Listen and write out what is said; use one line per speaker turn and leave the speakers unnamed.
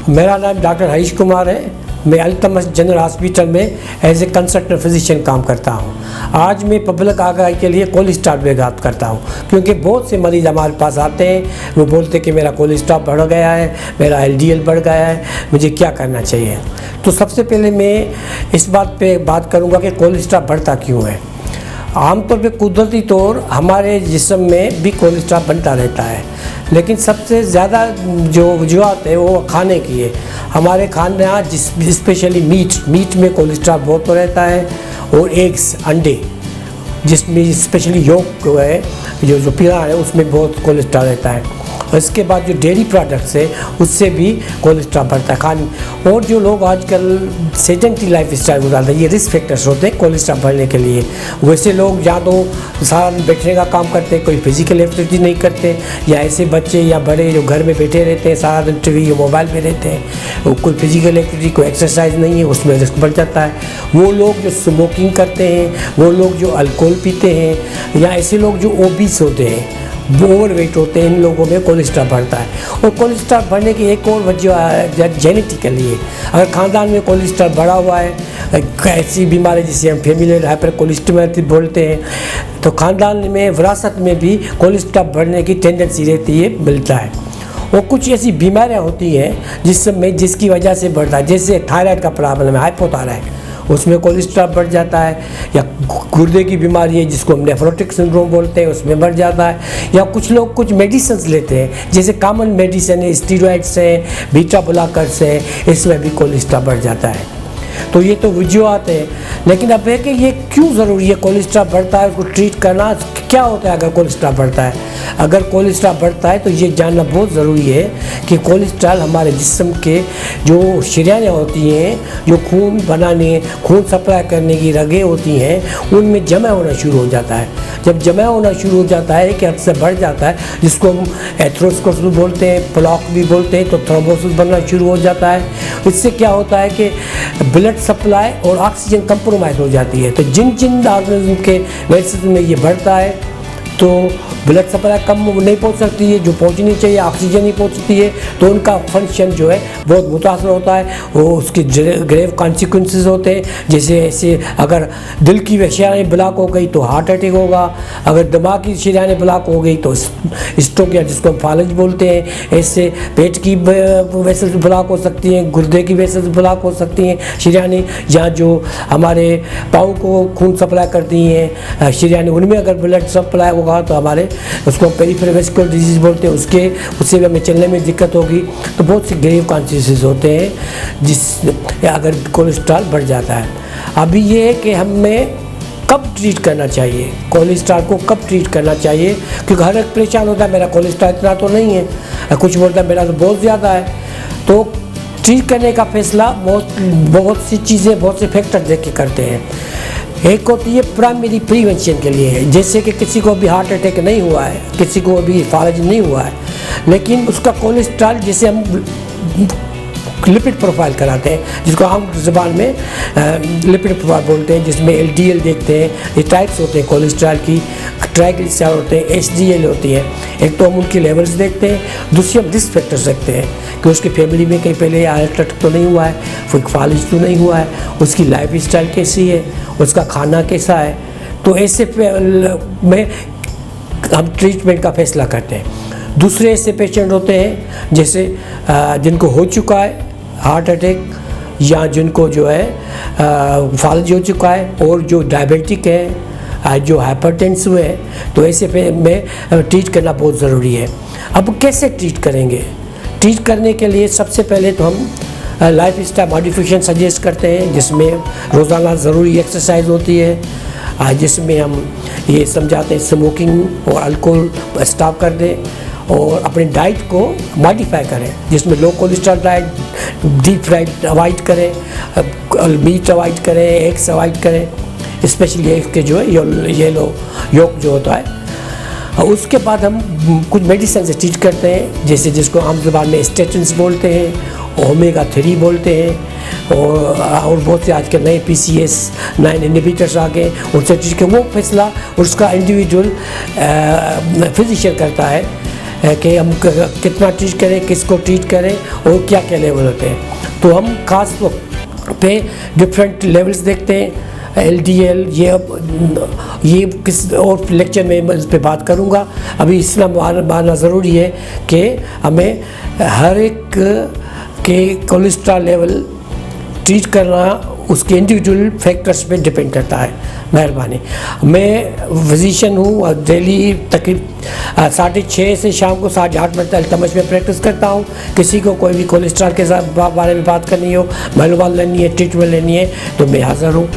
मेरा नाम डॉक्टर हरीश कुमार है। मैं अल्तमश जनरल हॉस्पिटल में एज ए कंसल्टेंट फिजिशियन काम करता हूँ। आज मैं पब्लिक आगाही के लिए कोलेस्ट्रॉल पे बात करता हूँ, क्योंकि बहुत से मरीज़ हमारे पास आते हैं, वो बोलते हैं कि मेरा कोलेस्ट्रॉल बढ़ गया है, मेरा LDL बढ़ गया है, मुझे क्या करना चाहिए। तो सबसे पहले मैं इस बात पे बात करूँगा कि कोलेस्ट्रॉल बढ़ता क्यों है। आमतौर पे कुदरती तौर हमारे जिस्म में भी कोलेस्ट्रॉल बनता रहता है, लेकिन सबसे ज़्यादा जो वजूहत है वो खाने की है। हमारे खाना स्पेशली मीट में कोलेस्ट्रॉल बहुत रहता है, और एग्स अंडे जिसमें स्पेशली योग है, जो पीला है उसमें बहुत कोलेस्ट्रॉल रहता है। और इसके बाद जो डेयरी प्रोडक्ट्स है उससे भी कोलेस्ट्रॉल बढ़ता है खाने। और जो लोग आजकल सेडेंटरी लाइफ स्टाइल गुजारते हैं, ये रिस्क फैक्टर्स होते हैं कोलेस्ट्रॉल बढ़ने के लिए। वैसे लोग या तो सारा बैठने का काम करते हैं, कोई फिजिकल एक्टिविटी नहीं करते, या ऐसे बच्चे या बड़े जो घर में बैठे रहते हैं सारा दिन टीवी या मोबाइल पे रहते हैं, कोई फिजिकल एक्टिविटी कोई एक्सरसाइज नहीं है, उसमें रिस्क बढ़ जाता है। वो लोग जो स्मोकिंग करते हैं, वो लोग जो अल्कोहल पीते हैं, या ऐसे लोग जो ओबीस होते हैं, वो ओवरवेट होते हैं, इन लोगों में कोलेस्ट्रॉल बढ़ता है। और कोलेस्ट्रॉल बढ़ने की एक और वजह है जेनेटिकली है। अगर ख़ानदान में कोलेस्ट्रॉल बढ़ा हुआ है, ऐसी बीमारी जिसे हम फैमिलियल हाइपर कोलेस्ट्रोलेसिस बोलते हैं, तो ख़ानदान में विरासत में भी कोलेस्ट्रॉल बढ़ने की टेंडेंसी रहती है, मिलता है। और कुछ ऐसी बीमारियाँ होती हैं जिसकी वजह से बढ़ता है, जैसे थायराइड का प्रॉब्लम है, हाइपोथायराइड, उसमें कोलेस्ट्रॉल बढ़ जाता है, या गुर्दे की बीमारी है जिसको हम नेफ्रोटिक सिंड्रोम बोलते हैं, उसमें बढ़ जाता है। या कुछ लोग कुछ मेडिसिन लेते हैं, जैसे कॉमन मेडिसिन है, स्टीरॉइड्स हैं, बीटा ब्लॉकर्स हैं, इसमें भी कोलेस्ट्रॉल बढ़ जाता है। तो ये तो वजूहत है, लेकिन अब है कि ये क्यों ज़रूरी है कोलेस्ट्रॉल बढ़ता है, उसको ट्रीट करना क्या होता है अगर कोलेस्ट्रॉल बढ़ता है। अगर कोलेस्ट्रॉल बढ़ता है तो ये जानना बहुत ज़रूरी है कि कोलेस्ट्रॉल हमारे जिस्म के जो शरीयानें होती हैं, जो खून बनाने, खून सप्लाई करने की रगें होती हैं, उनमें जमा होना शुरू हो जाता है। जब जमा होना शुरू हो जाता है कि हद से बढ़ जाता है, जिसको हम एथेरोस्क्लेरोसिस बोलते हैं, प्लॉक भी बोलते हैं, तो थ्रोम्बोसिस बनना शुरू हो जाता है। इससे क्या होता है कि ब्लड सप्लाई और ऑक्सीजन कंप्रोमाइज़ हो जाती है। तो जिन ऑर्गेनिज्म के वेसिस में ये बढ़ता है, तो ब्लड सप्लाई कम नहीं पहुंच सकती है, जो पहुंचनी चाहिए ऑक्सीजन नहीं पहुंचती है, तो उनका फंक्शन जो है बहुत मुतासर होता है। वो उसके ग्रेव कॉन्सिक्वेंसेस होते हैं, जैसे ऐसे अगर दिल की शरीयानें ब्लॉक हो गई तो हार्ट अटैक होगा, अगर दिमाग की शरीयानें ब्लॉक हो गई तो स्ट्रोक, या जिसको हम फालज बोलते हैं। ऐसे पेट की वेसल्स ब्लॉक हो सकती हैं, गुर्दे की वेसल्स ब्लॉक हो सकती हैं शरीयानें, या जो हमारे पाँव को खून सप्लाई करती हैं शरीयानें, उनमें अगर ब्लड सप्लाई होगा तो हमारे उसको पेरिफेरल वेस्कुलर डिजीज़ बोलते हैं, उससे भी हमें चलने में दिक्कत होगी। तो बहुत से ग्रेव कॉन्सिक्वेंसेस होते हैं जिस अगर कोलेस्ट्रॉल बढ़ जाता है। अभी ये है कि हमें कब ट्रीट करना चाहिए, कोलेस्ट्रॉल को कब ट्रीट करना चाहिए, क्योंकि हर एक परेशान होता है मेरा कोलेस्ट्रॉल इतना तो नहीं है, कुछ बोलता है मेरा तो बहुत ज़्यादा है। तो ट्रीट करने का फैसला बहुत सी चीज़ें, बहुत से फैक्टर देख के करते हैं। एक होती है प्राइमरी प्रिवेंशन के लिए, जैसे कि किसी को भी हार्ट अटैक नहीं हुआ है, किसी को भी फालज नहीं हुआ है, लेकिन उसका कोलेस्ट्रॉल जिसे हम लिपिड प्रोफाइल कराते हैं, जिसको आम ज़बान में लिपिड प्रोफाइल बोलते हैं, जिसमें LDL देखते हैं, ये टाइप्स होते हैं कोलेस्ट्रॉल की, ट्राइग्लिसराइड होते हैं, HDL होती है। एक तो हम उनकी लेवल्स देखते हैं, दूसरी हम रिस्क फैक्टर्स देखते हैं कि उसकी फैमिली में कहीं पहले हार्ट अटैक तो नहीं हुआ है, कोई फालिज तो नहीं हुआ है, उसकी लाइफ स्टाइल कैसी है, उसका खाना कैसा है। तो ऐसे में हम ट्रीटमेंट का फैसला करते हैं। दूसरे ऐसे पेशेंट होते हैं जैसे जिनको हो चुका है हार्ट अटैक, या जिनको जो है फालज हो चुका है, और जो डायबिटिक है, जो हाइपरटेंसिव है, तो ऐसे में ट्रीट करना बहुत ज़रूरी है। अब कैसे ट्रीट करेंगे? ट्रीट करने के लिए सबसे पहले तो हम लाइफ स्टाइल मॉडिफिकेशन सजेस्ट करते हैं, जिसमें रोज़ाना ज़रूरी एक्सरसाइज होती है, जिसमें हम ये समझाते हैं स्मोकिंग और अल्कोहल स्टॉप कर दें, और अपने डाइट को मॉडिफाई करें, जिसमें low cholesterol diet, deep fried avoid करें, मीट अवॉइड करें, एग्स अवॉइड करें, स्पेशली एग्स के जो है येलो योक जो होता है। और उसके बाद हम कुछ मेडिसिन से ट्रीट करते हैं, जैसे जिसको आम ज़बान में स्टेटिन्स बोलते हैं, ओमेगा-3 बोलते हैं, और बहुत से आजकल नए PCS9 इनहिबिटर्स आ गए, उनसे ट्रीट कर वो फैसला उसका इंडिविजुअल फिजिशियन करता है कि हम कितना ट्रीट करें, किसको ट्रीट करें और क्या क्या लेवल होते हैं। तो हम खास पे डिफरेंट लेवल्स देखते हैं, LDL, ये किस और लेक्चर में मैं इस पर बात करूँगा। अभी इतना मानना ज़रूरी है कि हमें हर एक के कोलेस्ट्रॉल लेवल ट्रीट करना उसके इंडिविजुअल फैक्टर्स पे डिपेंड करता है। मेहरबानी। मैं फिजिशियन हूँ और डेली तकरीब 6:30 से शाम को 8:30 बजे तक अल्तमश में प्रैक्टिस करता हूँ। किसी को कोई भी कोलेस्ट्रॉल के बारे में बात करनी हो, मालूमात लेनी है, ट्रीटमेंट लेनी है, तो मैं हाज़िर हूँ।